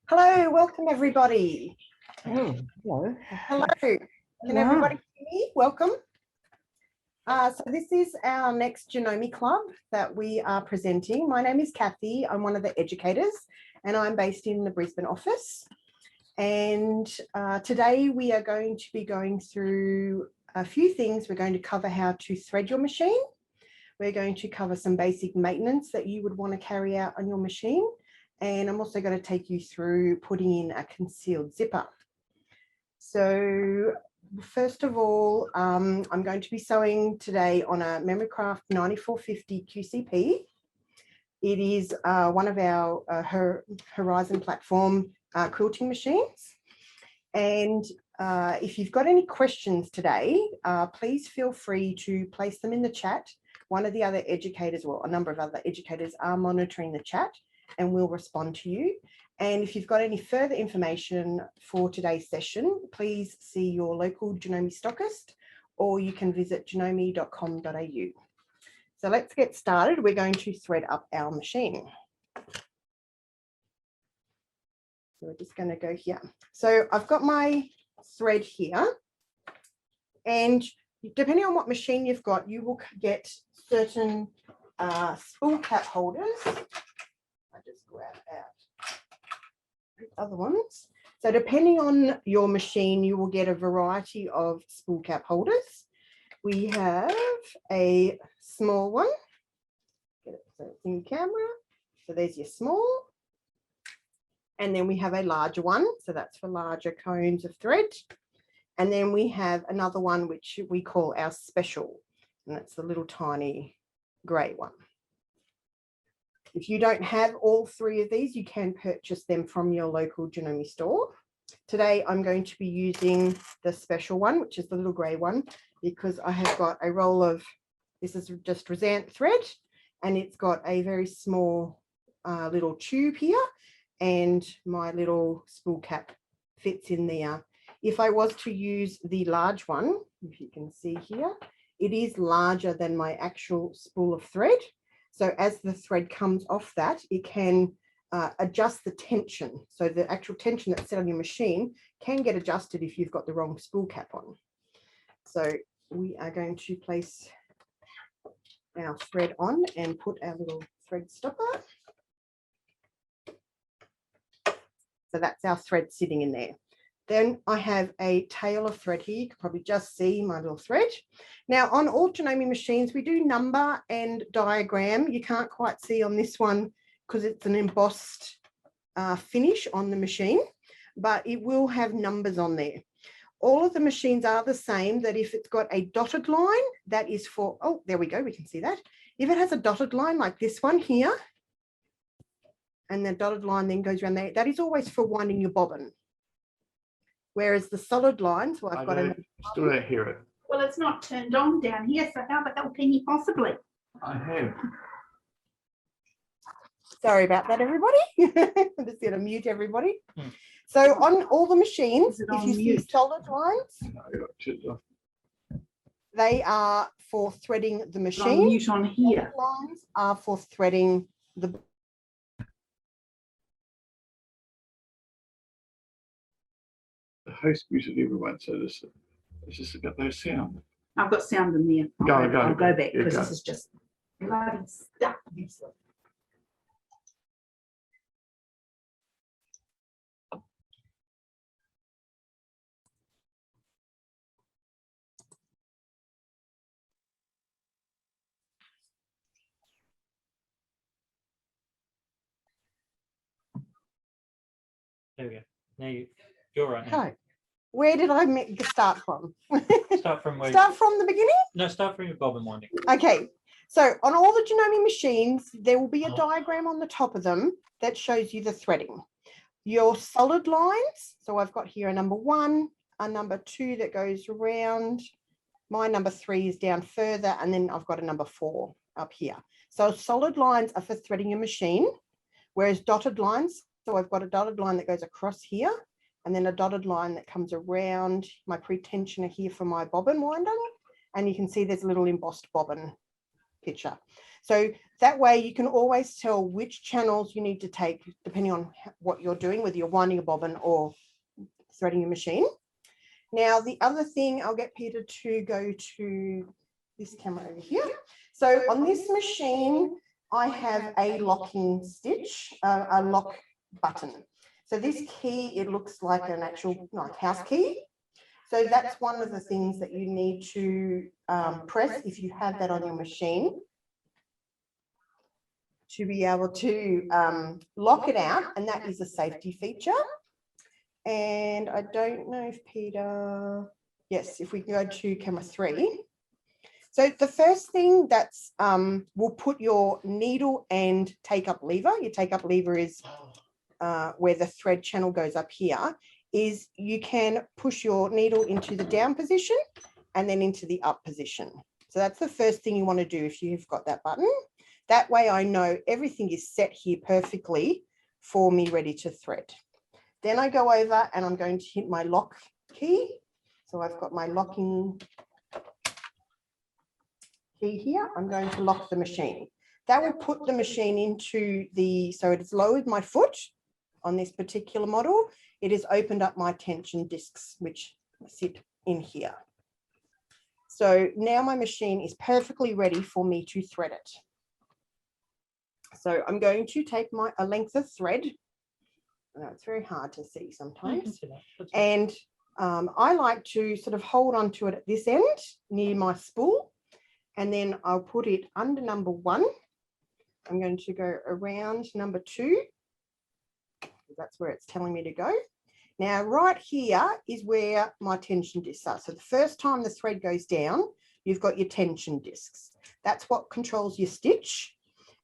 Hello, welcome everybody. Oh, hello. Hello, can everybody hear me? Welcome. So this is our next Janome Club that we are presenting. My name is Kathy. I'm one of the educators and I'm based in the Brisbane office. And today we are going to be going through a few things. We're going to cover how to thread your machine. We're going to cover some basic maintenance that you would want to carry out on your machine. And I'm also going to take you through putting in a concealed zipper. So first of all, I'm going to be sewing today on a Memorycraft 9450 QCP. It is one of our Horizon platform quilting machines. And if you've got any questions today, please feel free to place them in the chat. One of the other educators, well, a number of other educators are monitoring the chat and we'll respond to you. And if you've got any further information for today's session, please see your local Janome stockist, or you can visit janome.com.au. So let's get started. We're going to thread up our machine. So we're just going to go here. So I've got my thread here, and depending on what machine you've got, you will get certain spool cap holders. I just grab out other ones. So depending on your machine, you will get a variety of spool cap holders. We have a small one. Get it so it's in camera. So there's your small. And then we have a larger one. So that's for larger cones of thread. And then we have another one, which we call our special. And that's the little tiny grey one. If you don't have all three of these, you can purchase them from your local Janome store. Today, I'm going to be using the special one, which is the little grey one, because I have got a roll of, this is just Resant thread, and it's got a very small little tube here, and my little spool cap fits in there. If I was to use the large one, if you can see here, it is larger than my actual spool of thread. So as the thread comes off that, it can adjust the tension. So the actual tension that's set on your machine can get adjusted if you've got the wrong spool cap on. So we are going to place our thread on and put our little thread stopper. So that's our thread sitting in there. Then I have a tail of thread here. You can probably just see my little thread. Now on all Janome machines, we do number and diagram. You can't quite see on this one because it's an embossed finish on the machine, but it will have numbers on there. All of the machines are the same, that if it's got a dotted line, that is for, oh, there we go, we can see that. If it has a dotted line like this one here, and the dotted line then goes around there, that is always for winding your bobbin. Whereas the solid lines, well, I've got a still don't hear it. Well, it's not turned on down here, so how the hell can you possibly? I have. Sorry about that, everybody. I'm just going to mute everybody. So on all the machines, if you see solid lines, they are for threading the machine. Mute on here. Solid lines are for threading the. The host muted everyone, so this it's just got no sound. I've got sound in there. I'll go back because this is just bloody stuff. There we go. Now you're right. Now. Okay. Where did I start from? Start from where? Start from the beginning? No, start from your bobbin winding. Okay. So on all the Janome machines, there will be a diagram on the top of them that shows you the threading. Your solid lines. So I've got here a number 1, a number 2 that goes around. My number 3 is down further, and then I've got a number 4 up here. So solid lines are for threading your machine, whereas dotted lines, so I've got a dotted line that goes across here, and then a dotted line that comes around my pretensioner here for my bobbin winding. And you can see there's a little embossed bobbin picture. So that way you can always tell which channels you need to take depending on what you're doing, whether you're winding a bobbin or threading your machine. Now, the other thing, I'll get Peter to go to this camera over here. So on this machine, I have a locking stitch, a lock button. So this key, it looks like an actual house key. So that's one of the things that you need to press if you have that on your machine, to be able to lock it out, and that is a safety feature. And I don't know if Peter, yes, if we go to camera 3. So the first thing that's, will put your needle and take up lever. Your take up lever is where the thread channel goes up here, is you can push your needle into the down position and then into the up position. So that's the first thing you want to do if you've got that button. That way I know everything is set here perfectly for me ready to thread. Then I go over and I'm going to hit my lock key. So I've got my locking key here. I'm going to lock the machine. That will put the machine into the, so it's lowered my foot on this particular model. It has opened up my tension discs, which sit in here. So now my machine is perfectly ready for me to thread it. So I'm going to take a length of thread. I know it's very hard to see sometimes. And I like to sort of hold on to it at this end near my spool, and then I'll put it under number 1. I'm going to go around number 2. That's where it's telling me to go. Now, right here is where my tension discs are. So the first time the thread goes down, you've got your tension discs. That's what controls your stitch.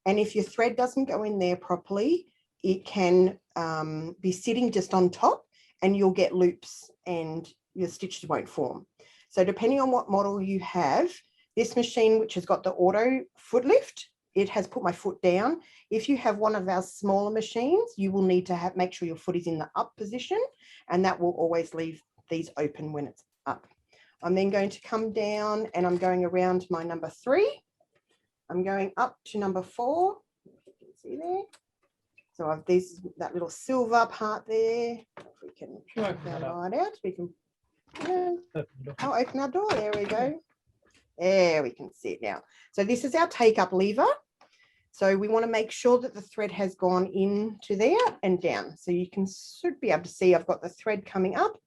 And if your thread doesn't go in there properly, it can be sitting just on top and you'll get loops and your stitches won't form. So depending on what model you have, this machine, which has got the auto foot lift, it has put my foot down. If you have one of our smaller machines, you will need to make sure your foot is in the up position, and that will always leave these open when it's up. I'm then going to come down and I'm going around my number 3. I'm going up to number 4. You can see there. So I've that little silver part there. If we can take that light out, we can open our door. There we go. There we can see it now. So this is our take up lever. So we want to make sure that the thread has gone into there and down. So you should be able to see I've got the thread coming up.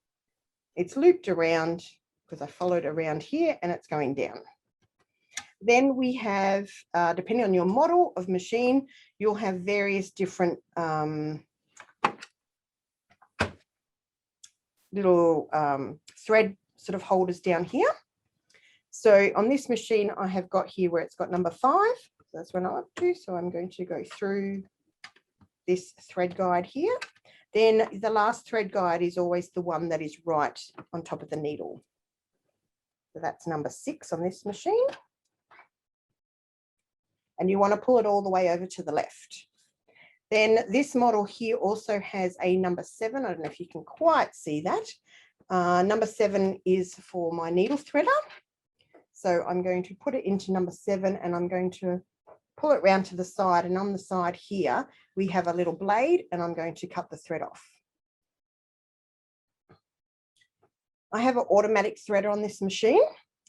It's looped around because I followed around here and it's going down. Then we have, depending on your model of machine, you'll have various different little thread sort of holders down here. So on this machine, I have got here where it's got number 5. So that's what I'm up to. So I'm going to go through this thread guide here. Then the last thread guide is always the one that is right on top of the needle. So that's number 6 on this machine. And you want to pull it all the way over to the left. Then this model here also has a number 7. I don't know if you can quite see that. Number 7 is for my needle threader. So I'm going to put it into number 7 and I'm going to pull it round to the side. And on the side here, we have a little blade and I'm going to cut the thread off. I have an automatic threader on this machine.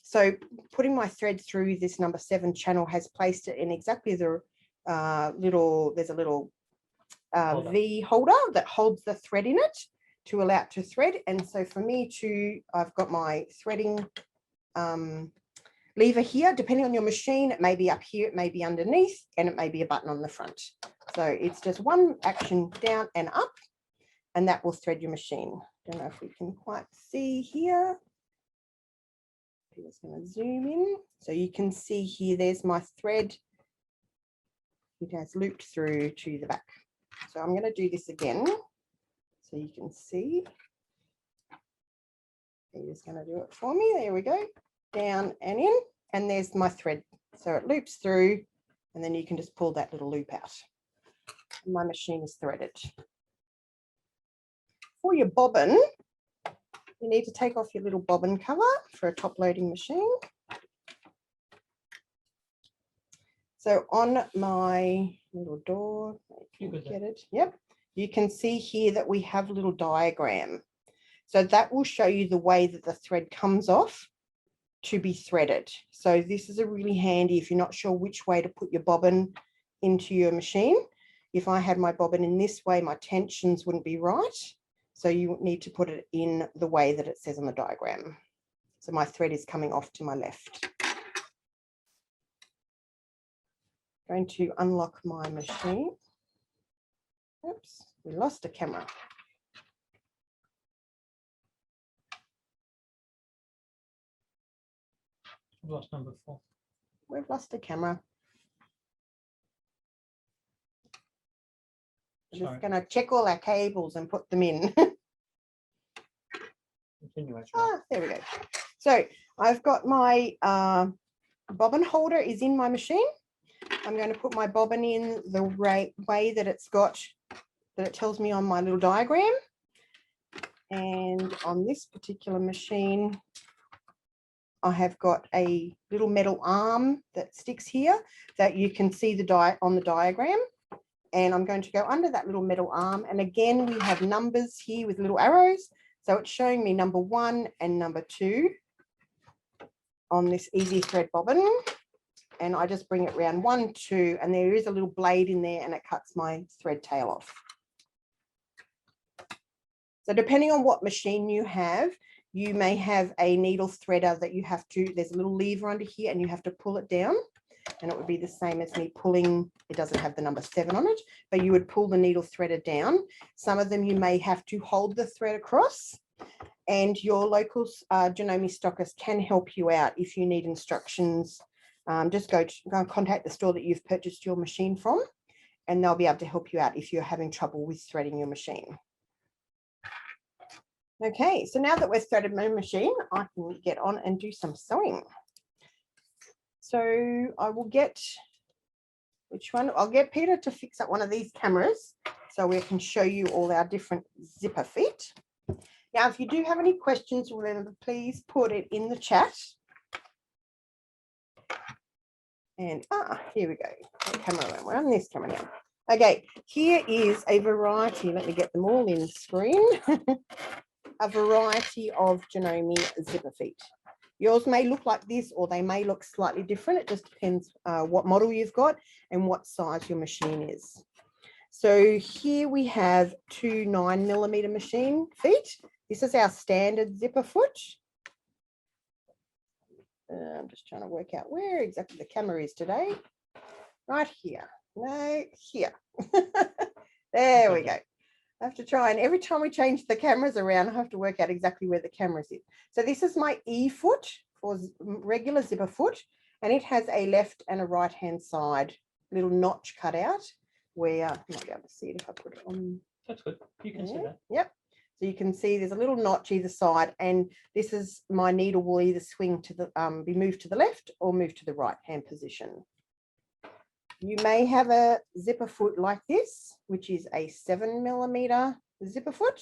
So putting my thread through this number 7 channel has placed it in exactly the there's a little V holder that holds the thread in it to allow it to thread. And so for me I've got my threading lever here. Depending on your machine, it may be up here, it may be underneath, and it may be a button on the front. So it's just one action down and up, and that will thread your machine. Don't know if we can quite see here. I'm just going to zoom in. So you can see here, there's my thread. It has looped through to the back. So I'm going to do this again so you can see. You're just going to do it for me. There we go. Down and in, and there's my thread. So it loops through, and then you can just pull that little loop out. And my machine is threaded. For your bobbin, you need to take off your little bobbin cover for a top loading machine. So on my little door, You can got you that. get it? Yep. You can see here that we have a little diagram. So that will show you the way that the thread comes off to be threaded. So this is a really handy if you're not sure which way to put your bobbin into your machine. If I had my bobbin in this way, my tensions wouldn't be right. So you need to put it in the way that it says on the diagram. So my thread is coming off to my left. Going to unlock my machine. Oops, we lost a camera. I've lost number 4. We've lost a camera. I'm Sorry. just going to check all our cables and put them in. Continue, actually. Ah, there we go. So I've got my bobbin holder is in my machine. I'm going to put my bobbin in the way that it's got, that it tells me on my little diagram. And on this particular machine, I have got a little metal arm that sticks here that you can see on the diagram. And I'm going to go under that little metal arm. And again, we have numbers here with little arrows. So it's showing me number 1 and number 2 on this easy thread bobbin. And I just bring it around 1, 2, and there is a little blade in there and it cuts my thread tail off. So depending on what machine you have, you may have a needle threader that you have to, there's a little lever under here and you have to pull it down. And it would be the same as me pulling, it doesn't have the number 7 on it, but you would pull the needle threader down. Some of them you may have to hold the thread across, and your local Janome stockist can help you out if you need instructions. Just go and contact the store that you've purchased your machine from, and they'll be able to help you out if you're having trouble with threading your machine. Okay, so now that we've threaded my machine, I can get on and do some sewing. So I will get, which one? I'll get Peter to fix up one of these cameras so we can show you all our different zipper feet. Now, if you do have any questions, remember, please put it in the chat. And here we go. The camera, we're on this camera now. Okay, here is a variety. Let me get them all in screen. A variety of Janome zipper feet. Yours may look like this, or they may look slightly different. It just depends what model you've got and what size your machine is. So here we have 2 9mm machine feet. This is our standard zipper foot. I'm just trying to work out where exactly the camera is today. Right here. No, here. There we go. I have to try, and every time we change the cameras around, I have to work out exactly where the camera is. So this is my E foot, or regular zipper foot, and it has a left and a right hand side little notch cut out where I might be able to see it if I put it on. That's good. You can see that. Yep. So you can see there's a little notch either side, and this is my needle will either swing to the be moved to the left or move to the right hand position. You may have a zipper foot like this, which is a 7mm zipper foot.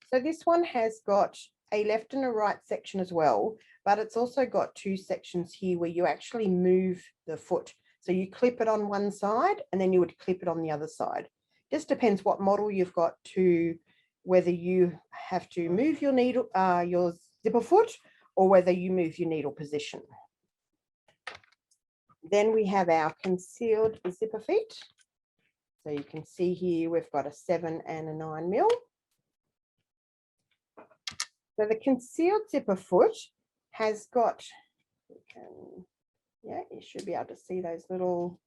So this one has got a left and a right section as well, but it's also got 2 sections here where you actually move the foot. So you clip it on one side and then you would clip it on the other side. Just depends what model you've got to whether you have to move your needle, your zipper foot, or whether you move your needle position. Then we have our concealed zipper feet. So you can see here we've got a 7 and a 9mm. So the concealed zipper foot has got, yeah, you should be able to see those little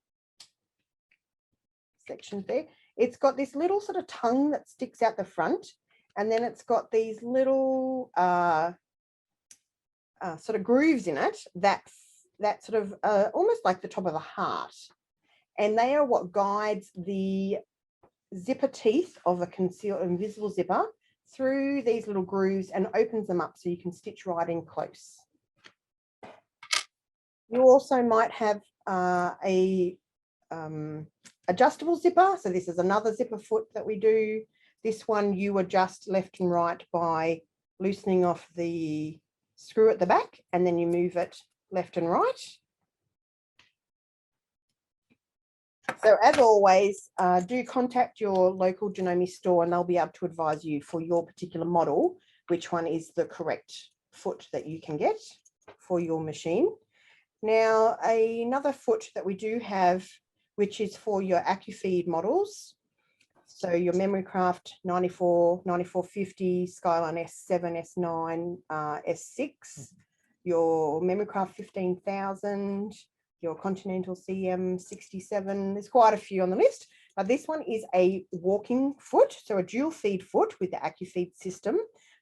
sections there. It's got this little sort of tongue that sticks out the front, and then it's got these little sort of grooves in it that sort of almost like the top of a heart, and they are what guides the zipper teeth of a concealed invisible zipper through these little grooves and opens them up so you can stitch right in close. You also might have a adjustable zipper. So this is another zipper foot that we do. This one you adjust left and right by loosening off the screw at the back, and then you move it left and right. So as always, do contact your local Janome store and they'll be able to advise you for your particular model, which one is the correct foot that you can get for your machine. Now, another foot that we do have, which is for your AccuFeed models. So your Memorycraft 94, 9450, Skyline S7, S9, S6, your Memorycraft 15,000, your Continental CM 67. There's quite a few on the list, but this one is a walking foot, so a dual feed foot with the AccuFeed system,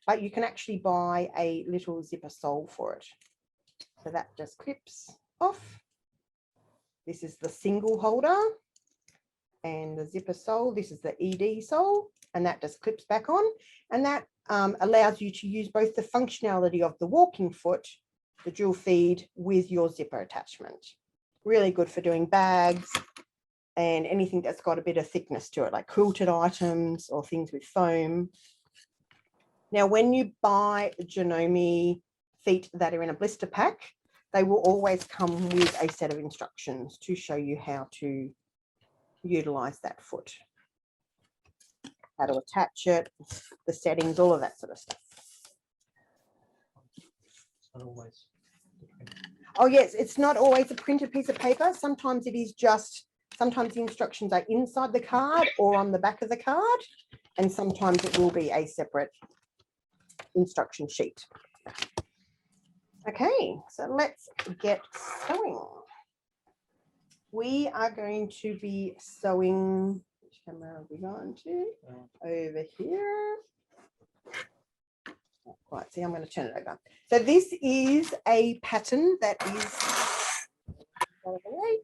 but you can actually buy a little zipper sole for it. So that just clips off. This is the single holder and the zipper sole. This is the ED sole, and that just clips back on, and that allows you to use both the functionality of the walking foot, the dual feed, with your zipper attachment. Really good for doing bags and anything that's got a bit of thickness to it, like quilted items or things with foam. Now, when you buy Janome feet that are in a blister pack, they will always come with a set of instructions to show you how to utilize that foot, how to attach it, the settings, all of that sort of stuff. Not always. Oh yes, it's not always a printed piece of paper. Sometimes it is just, sometimes the instructions are inside the card or on the back of the card, and sometimes it will be a separate instruction sheet. Okay, so let's get sewing. We are going to be sewing, which camera are we going to? Over here. Not quite, see, I'm going to turn it over. So this is a pattern that is out of the way.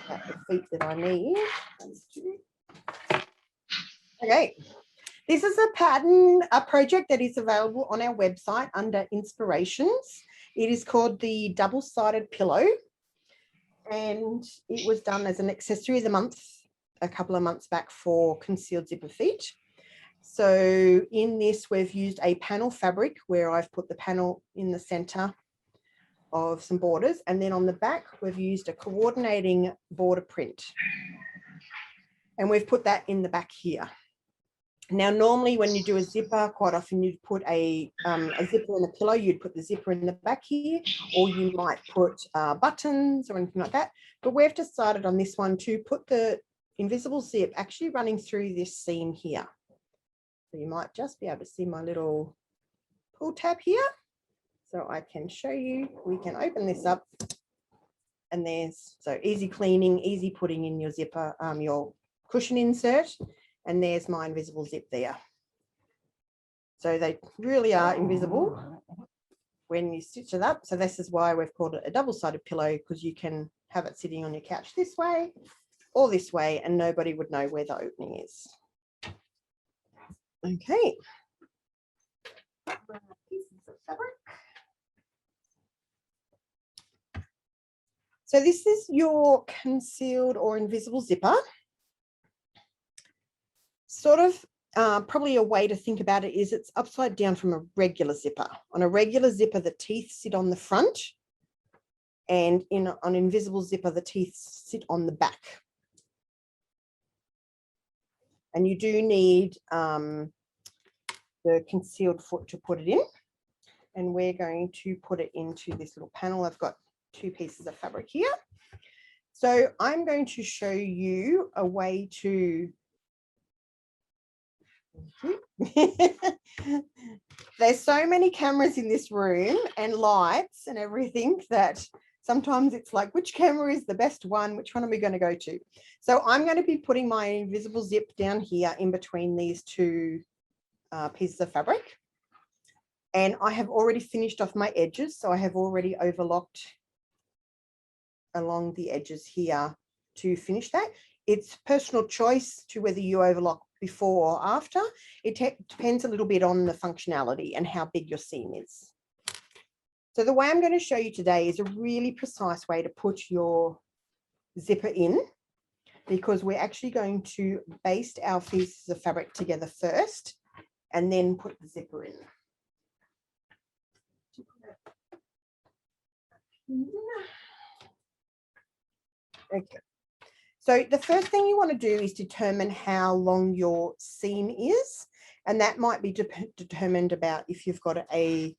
Got the feet that I need. Okay. This is a pattern, a project that is available on our website under inspirations. It is called the double-sided pillow, and it was done as an accessory of the month a couple of months back for concealed zipper feet. So in this, we've used a panel fabric where I've put the panel in the center of some borders, and then on the back, we've used a coordinating border print, and we've put that in the back here. Now, normally when you do a zipper, quite often you'd put a zipper in a pillow, you'd put the zipper in the back here, or you might put buttons or anything like that. But we've decided on this one to put the invisible zip actually running through this seam here. So you might just be able to see my little pull tab here. So I can show you, we can open this up, and there's, so easy cleaning, easy putting in your zipper, your cushion insert. And there's my invisible zip there. So they really are invisible when you stitch it up. So this is why we've called it a double-sided pillow, because you can have it sitting on your couch this way or this way, and nobody would know where the opening is. Okay. Pieces of fabric. So this is your concealed or invisible zipper. Sort of probably a way to think about it is it's upside down from a regular zipper. On a regular zipper, the teeth sit on the front, and on an invisible zipper, the teeth sit on the back. And you do need the concealed foot to put it in. And we're going to put it into this little panel. I've got two pieces of fabric here. So I'm going to show you a way to there's so many cameras in this room and lights and everything that sometimes it's like, which camera is the best one? Which one are we going to go to? So I'm going to be putting my invisible zip down here in between these two pieces of fabric. And I have already finished off my edges. So I have already overlocked along the edges here to finish that. It's personal choice to whether you overlock before or after. It depends a little bit on the functionality and how big your seam is. So the way I'm going to show you today is a really precise way to put your zipper in, because we're actually going to baste our pieces of fabric together first and then put the zipper in. Okay. So the first thing you want to do is determine how long your seam is, and that might be determined about if you've got a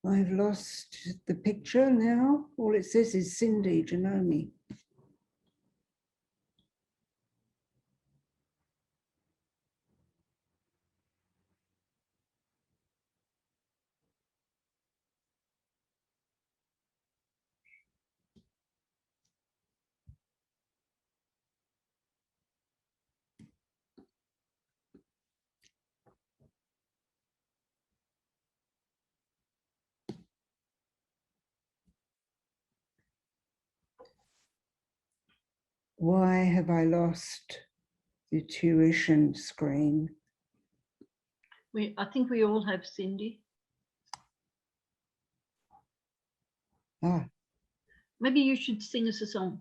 I've lost the picture now. All it says is Cindy Janome. Why have I lost the tuition screen? I think we all have Cindy. Ah, Maybe you should sing us a song.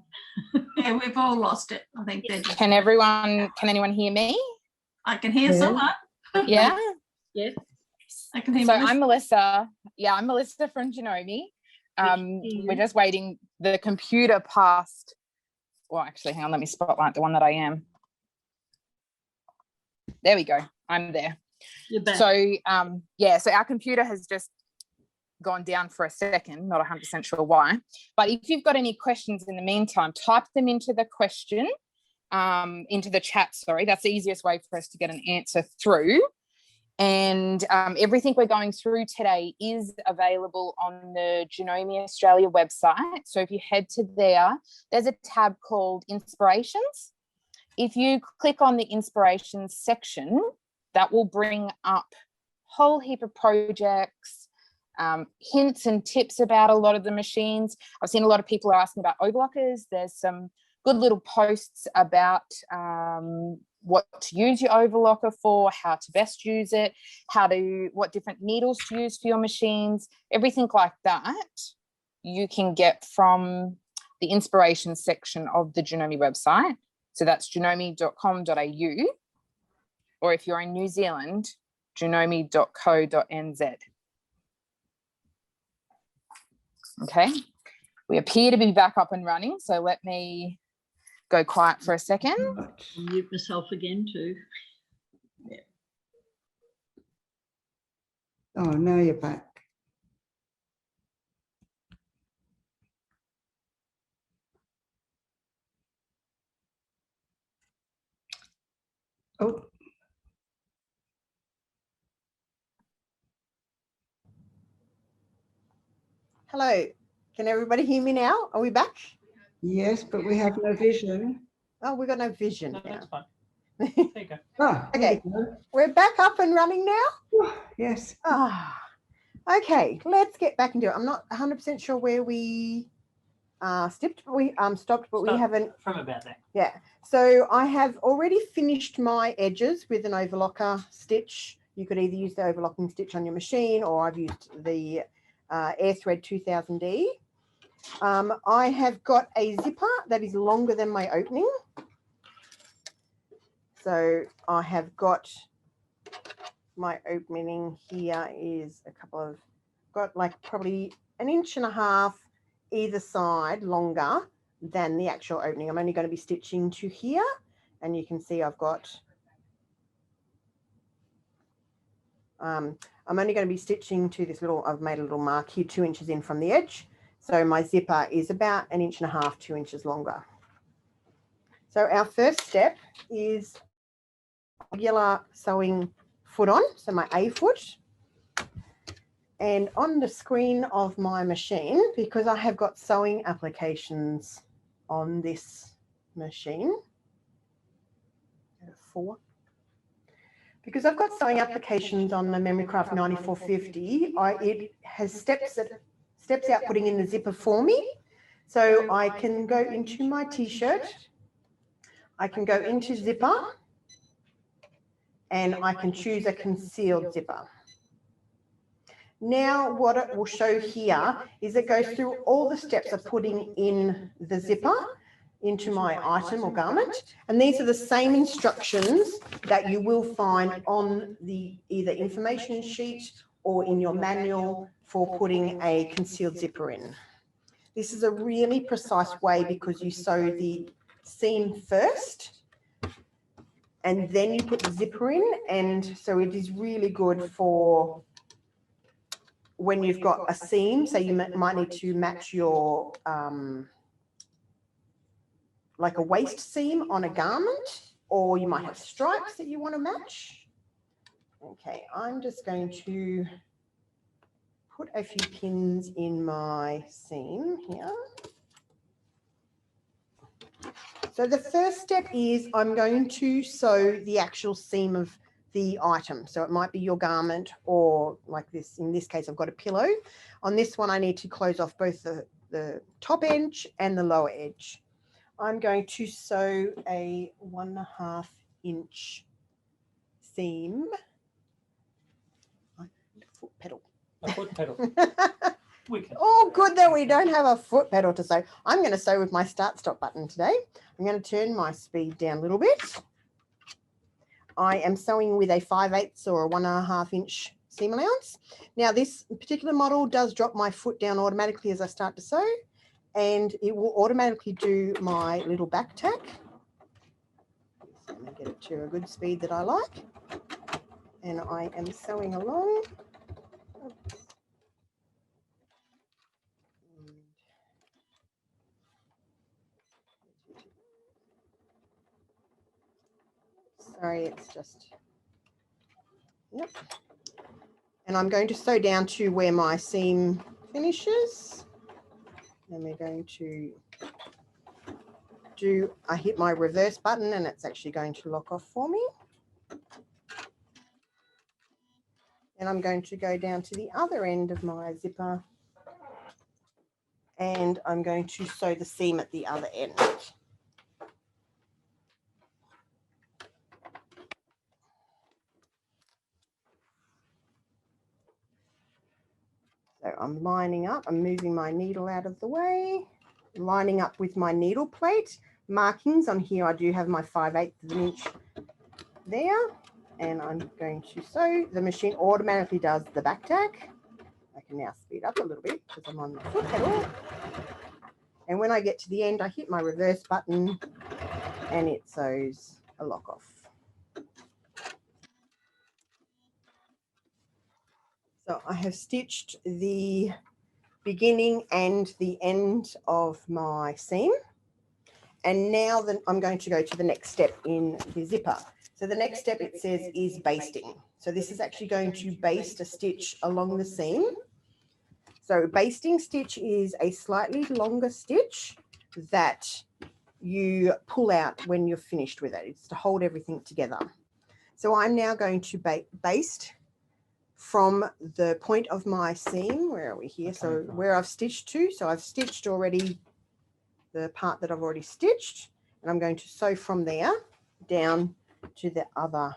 Yeah, we've all lost it. I think they're just. Can anyone hear me? I can hear Yeah. someone. Yeah. Yes. I can hear. So Melissa. I'm Melissa. Yeah, I'm Melissa from Janome. you. We're just waiting. The computer passed. Well, actually, hang on. Let me spotlight the one that I am. There we go. I'm there. You're back. So yeah, so our computer has just gone down for a second, not 100% sure why, but if you've got any questions in the meantime, type them into the question, into the chat, sorry. That's the easiest way for us to get an answer through. And everything we're going through today is available on the Janome Australia website. So if you head to there, there's a tab called Inspirations. If you click on the Inspirations section, that will bring up a whole heap of projects, hints and tips about a lot of the machines. I've seen a lot of people are asking about overlockers. There's some good little posts about what to use your overlocker for, how to best use it, what different needles to use for your machines, everything like that you can get from the inspiration section of the Janome website. So that's janome.com.au, or if you're in New Zealand, janome.co.nz. Okay, we appear to be back up and running, so let me go quiet for a second. Mute myself again too. Yeah. oh, now you're back. Oh, hello. Can everybody hear me now? Are we back? yes, but we have no vision. Oh, we've got no vision No, now. that's fine. There you go. Ah, there Okay. we go. We're back up and running now. Oh, yes. Ah, okay, let's get back into it. I'm not 100% sure where we stopped, but we Start haven't. From about there. Yeah, so I have already finished my edges with an overlocker stitch. You could either use the overlocking stitch on your machine, or I've used the Air Thread 2000D. I have got a zipper that is longer than my opening. So I have got my opening here is got like probably 1.5 inches either side longer than the actual opening. I'm only going to be stitching to here, and you can see I've got I'm only going to be stitching to this little, I've made a little mark here 2 inches in from the edge. So my zipper is about 1.5 inches, 2 inches longer. So our first step is regular sewing foot on, so my A foot. And on the screen of my machine, because I have got sewing applications on this machine, 4, because I've got sewing applications on the Memorycraft 9450, it has steps out putting in the zipper for me. So I can go into my t-shirt, I can go into zipper, and I can choose a concealed zipper. Now what it will show here is it goes through all the steps of putting in the zipper into my item or garment, and these are the same instructions that you will find on the either information sheet or in your manual for putting a concealed zipper in. This is a really precise way because you sew the seam first and then you put the zipper in, and so it is really good for when you've got a seam. So you might need to match your like a waist seam on a garment, or you might have stripes that you want to match. Okay, I'm just going to put a few pins in my seam here. So the first step is I'm going to sew the actual seam of the item. So it might be your garment, or like this, in this case, I've got a pillow. On this one, I need to close off both the top edge and the lower edge. I'm going to sew a 1.5 inch seam. Foot pedal. A foot pedal. We can. Oh, good that we don't have a foot pedal to sew. I'm going to sew with my start stop button today. I'm going to turn my speed down a little bit. I am sewing with a 5/8 or a 1.5 inch seam allowance. Now this particular model does drop my foot down automatically as I start to sew, and it will automatically do my little back tack. So I'm going to get it to a good speed that I like. And I am sewing along. Sorry, it's just, yep. And I'm going to sew down to where my seam finishes. Then we're going to I hit my reverse button and it's actually going to lock off for me. And I'm going to go down to the other end of my zipper and I'm going to sew the seam at the other end. So I'm lining up, I'm moving my needle out of the way, lining up with my needle plate. Markings on here, I do have my 5/8 of an inch there, and I'm going to sew. The machine automatically does the back tack. I can now speed up a little bit because I'm on the foot pedal. And when I get to the end, I hit my reverse button and it sews a lock off. So I have stitched the beginning and the end of my seam. And now then I'm going to go to the next step in the zipper. So the next step, it says, is basting. So this is actually going to baste a stitch along the seam. So basting stitch is a slightly longer stitch that you pull out when you're finished with it. It's to hold everything together. So I'm now going to baste from the point of my seam. Where are we here? So where I've stitched to. So I've stitched already the part that I've already stitched, and I'm going to sew from there down to the other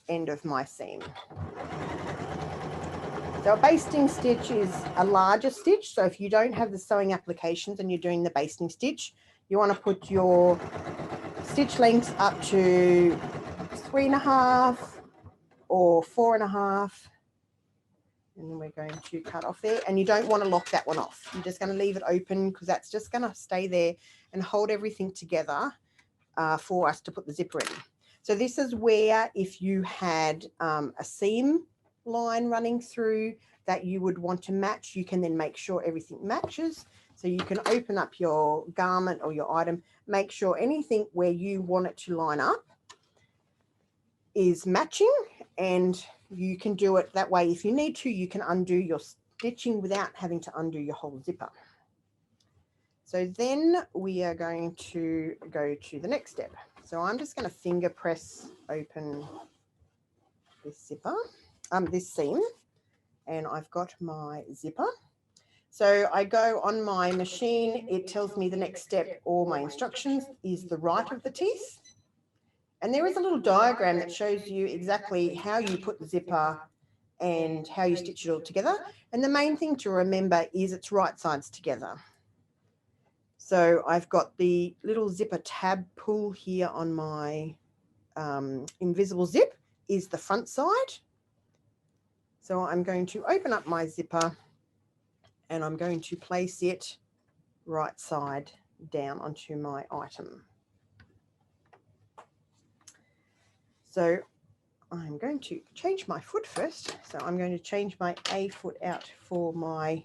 end of my seam. So a basting stitch is a larger stitch. So if you don't have the sewing applications and you're doing the basting stitch, you want to put your stitch lengths up to 3.5 or 4.5. And then we're going to cut off there, and you don't want to lock that one off. You're just going to leave it open because that's just going to stay there and hold everything together for us to put the zipper in. So this is where if you had a seam line running through that you would want to match, you can then make sure everything matches. So you can open up your garment or your item, make sure anything where you want it to line up is matching, and you can do it that way. If you need to, you can undo your stitching without having to undo your whole zipper. So then we are going to go to the next step. So I'm just going to finger press open this zipper, this seam, and I've got my zipper. So I go on my machine, it tells me the next step or my instructions is the right of the teeth. And there is a little diagram that shows you exactly how you put the zipper and how you stitch it all together. And the main thing to remember is it's right sides together. So I've got the little zipper tab pull here on my invisible zip is the front side. So I'm going to open up my zipper and I'm going to place it right side down onto my item. So I'm going to change my foot first. So I'm going to change my A foot out for my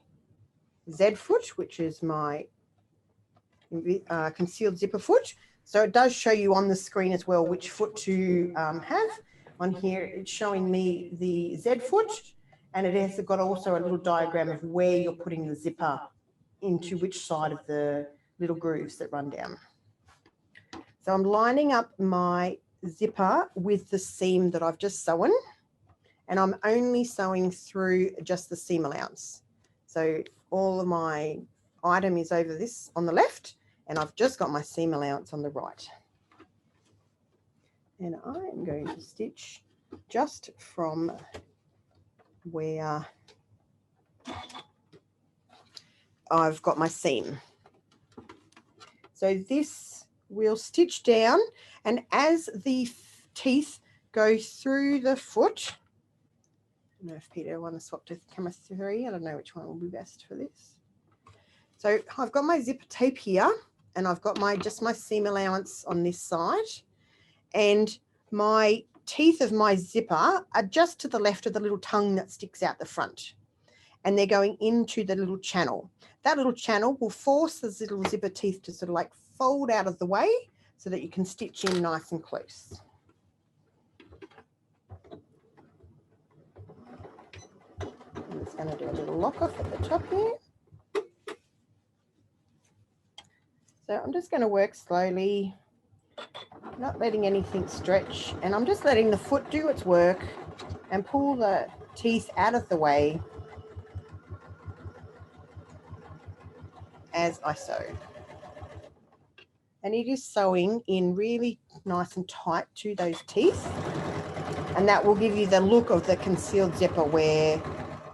Z foot, which is my concealed zipper foot. So it does show you on the screen as well which foot to have. On here, it's showing me the Z foot, and it has got also a little diagram of where you're putting the zipper into which side of the little grooves that run down. So I'm lining up my zipper with the seam that I've just sewn, and I'm only sewing through just the seam allowance. So all of my item is over this on the left, and I've just got my seam allowance on the right. And I'm going to stitch just from where I've got my seam. So this will stitch down, and as the teeth go through the foot, I don't know if Peter wants to swap to camera 3. I don't know which one will be best for this. So I've got my zipper tape here, and I've got just my seam allowance on this side, and my teeth of my zipper are just to the left of the little tongue that sticks out the front, and they're going into the little channel. That little channel will force the little zipper teeth to sort of like fold out of the way so that you can stitch in nice and close. I'm just going to do a little lock off at the top here. So I'm just going to work slowly, not letting anything stretch, and I'm just letting the foot do its work and pull the teeth out of the way as I sew. And it is sewing in really nice and tight to those teeth, and that will give you the look of the concealed zipper where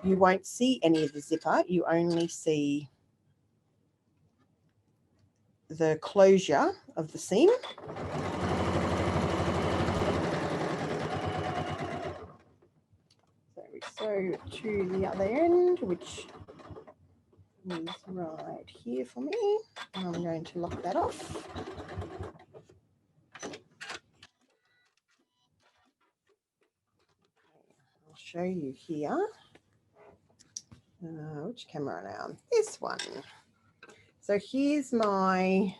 you won't see any of the zipper, you only see the closure of the seam. So we sew to the other end, which is right here for me. I'm going to lock that off. I'll show you here. Which camera now? This one. So here's my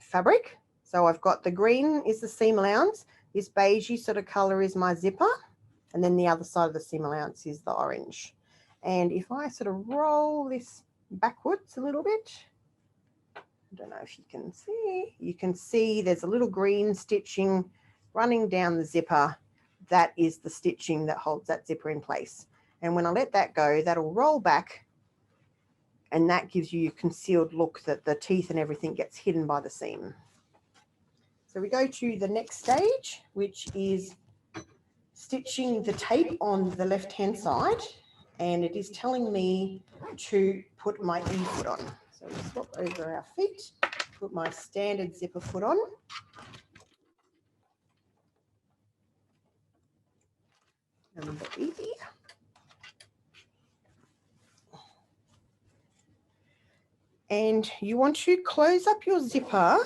fabric. So I've got the green is the seam allowance. This beigey sort of color is my zipper. And then the other side of the seam allowance is the orange. And if I sort of roll this backwards a little bit, I don't know if you can see there's a little green stitching running down the zipper. That is the stitching that holds that zipper in place. And when I let that go, that'll roll back, and that gives you a concealed look that the teeth and everything gets hidden by the seam. So we go to the next stage, which is stitching the tape on the left-hand side, and it is telling me to put my E foot on. So we swap over our feet, put my standard zipper foot on. Number E. And you want to close up your zipper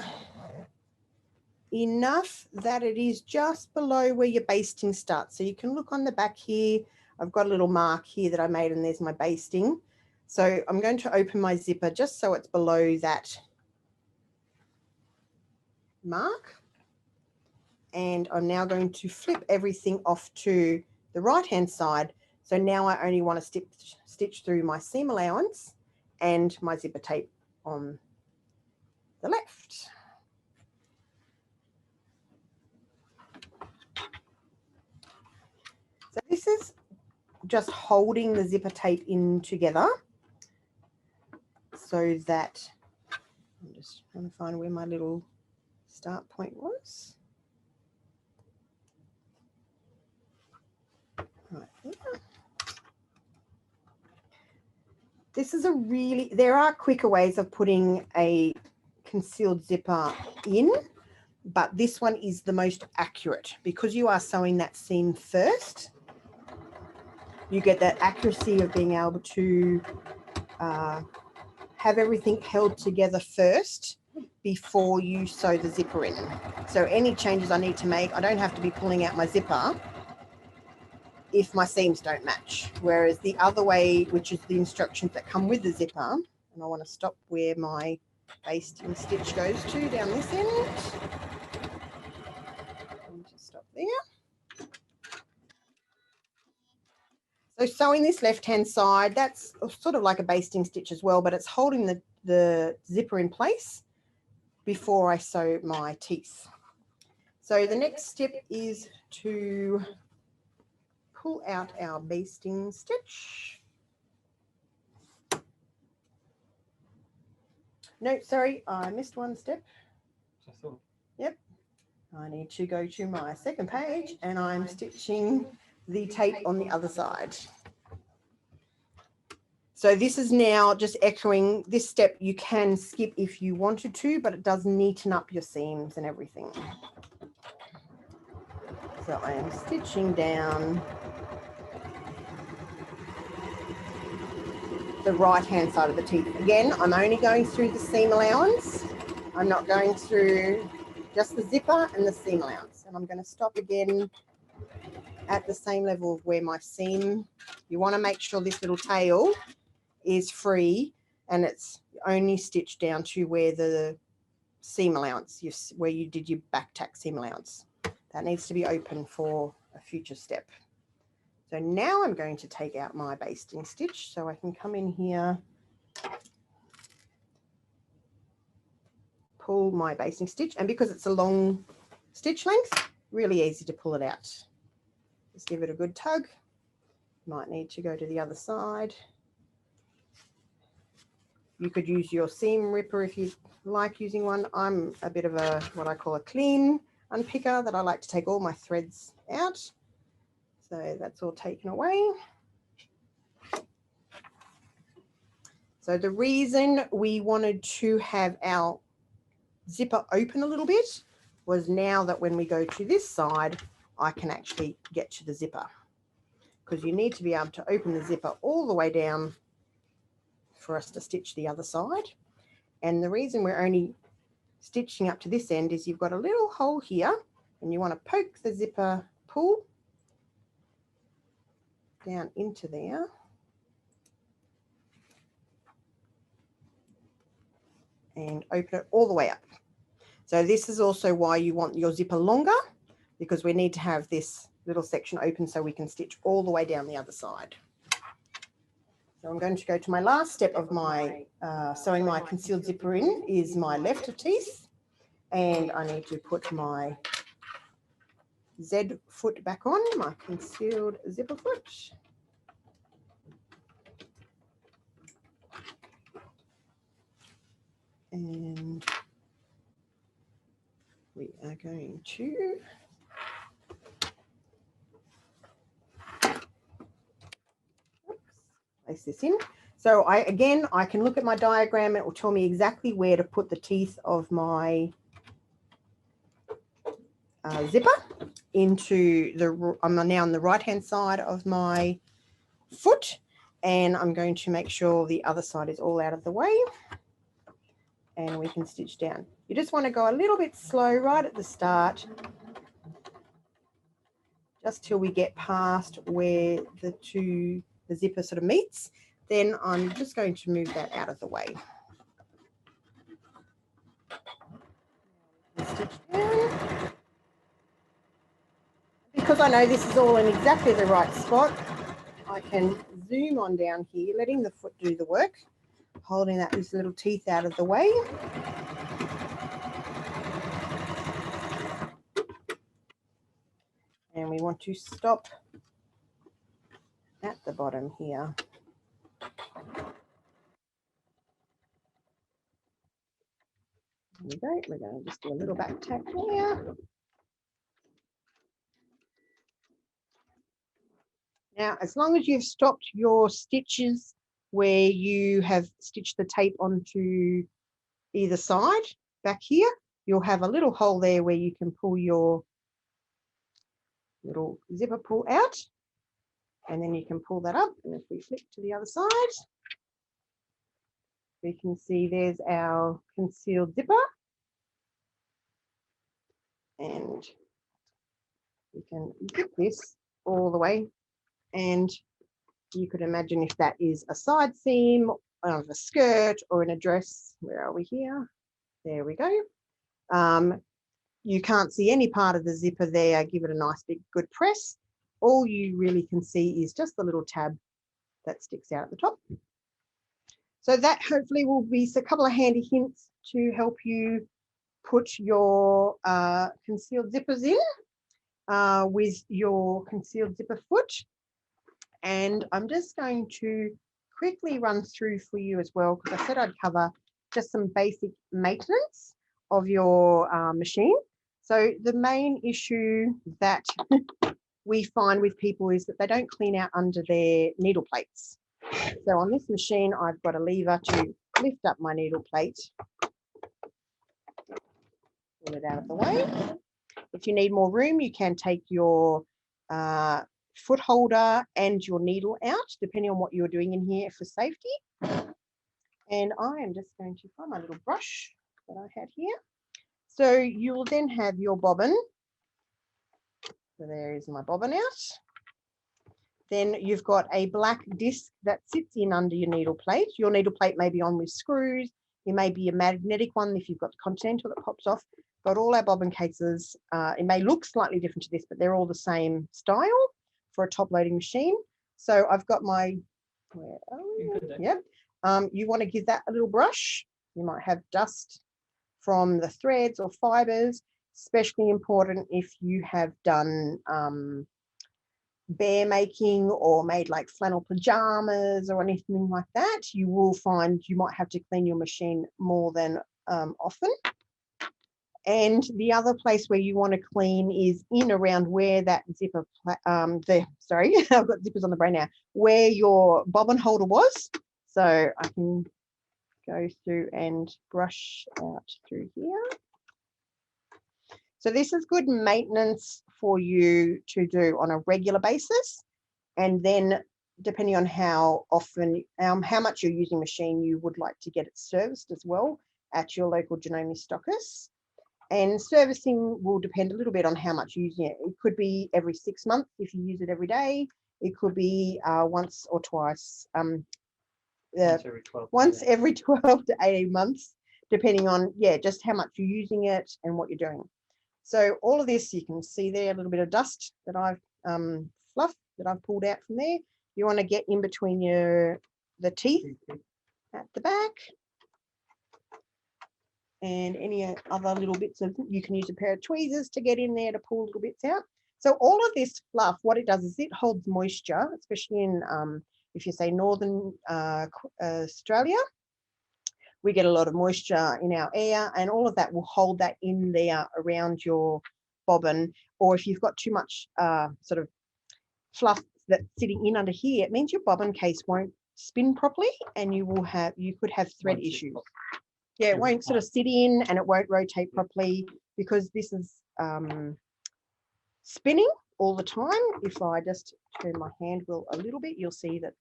enough that it is just below where your basting starts. So you can look on the back here. I've got a little mark here that I made, and there's my basting. So I'm going to open my zipper just so it's below that mark. And I'm now going to flip everything off to the right-hand side. So now I only want to stitch through my seam allowance and my zipper tape on the left. So this is just holding the zipper tape in together so that I'm just trying to find where my little start point was. Right there. This is a really, there are quicker ways of putting a concealed zipper in, but this one is the most accurate because you are sewing that seam first. You get that accuracy of being able to have everything held together first before you sew the zipper in. So any changes I need to make, I don't have to be pulling out my zipper if my seams don't match. Whereas the other way, which is the instructions that come with the zipper, and I want to stop where my basting stitch goes to down this end. And just stop there. So sewing this left-hand side, that's sort of like a basting stitch as well, but it's holding the zipper in place before I sew my teeth. So the next step is to pull out our basting stitch. No, sorry, I missed one step. Yep. I need to go to my second page and I'm stitching the tape on the other side. So this is now just echoing this step. You can skip if you wanted to, but it does neaten up your seams and everything. So I am stitching down the right hand side of the teeth. Again, I'm only going through the seam allowance. I'm not going through just the zipper and the seam allowance. And I'm going to stop again at the same level of where my seam, you want to make sure this little tail is free and it's only stitched down to where the seam allowance, where you did your back tack seam allowance. That needs to be open for a future step. So now I'm going to take out my basting stitch so I can come in here, pull my basting stitch, and because it's a long stitch length, really easy to pull it out. Just give it a good tug. Might need to go to the other side. You could use your seam ripper if you like using one. I'm a bit of a, what I call a clean unpicker, that I like to take all my threads out. So that's all taken away. So the reason we wanted to have our zipper open a little bit was now that when we go to this side, I can actually get to the zipper, because you need to be able to open the zipper all the way down for us to stitch the other side. And the reason we're only stitching up to this end is you've got a little hole here and you want to poke the zipper pull down into there. And open it all the way up. So this is also why you want your zipper longer, because we need to have this little section open so we can stitch all the way down the other side. So I'm going to go to my last step of my sewing my concealed zipper in is my left of teeth, and I need to put my Z foot back on, my concealed zipper foot. And we are going to place this in. So I can look at my diagram. It will tell me exactly where to put the teeth of my zipper into the, I'm now on the right hand side of my foot, and I'm going to make sure the other side is all out of the way and we can stitch down. You just want to go a little bit slow right at the start, just till we get past where the zipper sort of meets. Then I'm just going to move that out of the way. Stitch down. Because I know this is all in exactly the right spot, I can zoom on down here, letting the foot do the work. holding these little teeth out of the way. And we want to stop at the bottom here. There we go. We're going to just do a little back tack here. Now, as long as you've stopped your stitches where you have stitched the tape onto either side, back here, you'll have a little hole there where you can pull your little zipper pull out, and then you can pull that up. And if we flip to the other side, we can see there's our concealed zipper. And you can zip this all the way, and you could imagine if that is a side seam of a skirt or in a dress. Where are we here? There we go. You can't see any part of the zipper there. Give it a nice big good press. All you really can see is just the little tab that sticks out at the top. So that hopefully will be a couple of handy hints to help you put your concealed zippers in with your concealed zipper foot. And I'm just going to quickly run through for you as well, because I said I'd cover just some basic maintenance of your machine. So the main issue that we find with people is that they don't clean out under their needle plates. So on this machine, I've got a lever to lift up my needle plate, pull it out of the way. If you need more room, you can take your foot holder and your needle out, depending on what you're doing in here for safety. And I am just going to find my little brush that I had here. So you will then have your bobbin. So there is my bobbin out. Then you've got a black disc that sits in under your needle plate. Your needle plate may be on with screws. It may be a magnetic one if you've got the Continental that pops off. Got all our bobbin cases. It may look slightly different to this, but they're all the same style for a top loading machine. So I've got my, where are we? Yep. You want to give that a little brush. You might have dust from the threads or fibers, especially important if you have done bear making or made like flannel pajamas or anything like that. You will find you might have to clean your machine more than often. And the other place where you want to clean is in around where that zipper, sorry, I've got zippers on the brain now, where your bobbin holder was. So I can go through and brush out through here. So this is good maintenance for you to do on a regular basis. And then depending on how often, how much you're using machine, you would like to get it serviced as well at your local Janome stockist. And servicing will depend a little bit on how much you're using it. It could be every 6 months if you use it every day. It could be once or twice, once every 12 to 18 months, depending on, yeah, just how much you're using it and what you're doing. So all of this, you can see there a little bit of dust that I've fluff that I've pulled out from there. You want to get in between the teeth at the back. And any other little bits of, you can use a pair of tweezers to get in there to pull little bits out. So all of this fluff, what it does is it holds moisture, especially in, if you say Northern Australia, we get a lot of moisture in our air, and all of that will hold that in there around your bobbin. Or if you've got too much sort of fluff that's sitting in under here, it means your bobbin case won't spin properly, and you could have thread issues. Yeah, it won't sort of sit in and it won't rotate properly because this is spinning all the time. If I just turn my hand wheel a little bit, you'll see that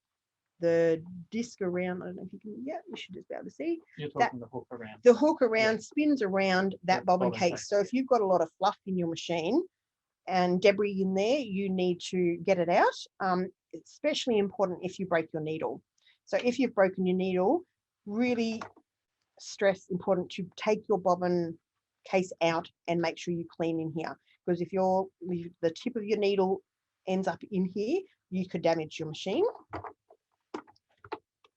the disc around, I don't know if you can, yeah, you should just be able to see. You're talking the hook around. The hook around spins around that bobbin case. So if you've got a lot of fluff in your machine and debris in there, you need to get it out. It's especially important if you break your needle. So if you've broken your needle, really stress important to take your bobbin case out and make sure you clean in here, because if the tip of your needle ends up in here, you could damage your machine.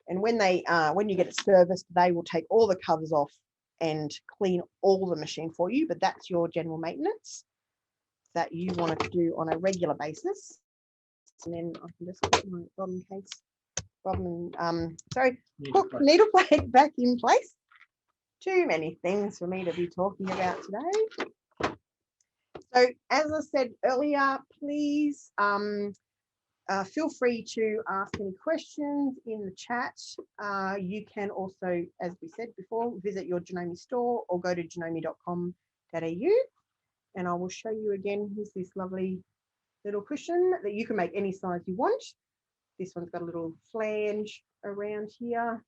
And when you get it serviced, they will take all the covers off and clean all the machine for you. But that's your general maintenance that you want to do on a regular basis. And then I can just put my Bobbin case, hook needle plate back in place. Too many things for me to be talking about today. So as I said earlier, please feel free to ask any questions in the chat. You can also, as we said before, visit your Janome store or go to janome.com.au, and I will show you again. Here's this lovely little cushion that you can make any size you want. This one's got a little flange around here.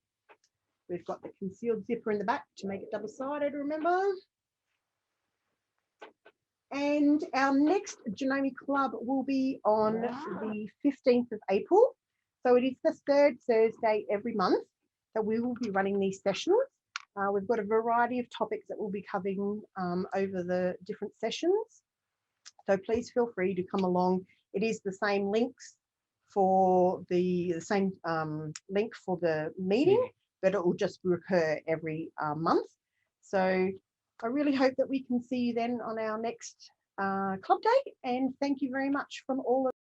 We've got the concealed zipper in the back to make it double-sided, remember? And our next Janome Club will be on the 15th of April. So it is the third Thursday every month that we will be running these sessions. We've got a variety of topics that we'll be covering over the different sessions. So please feel free to come along. It is the same links for the same link for the meeting, but it will just recur every month. So I really hope that we can see you then on our next club day, and thank you very much from all of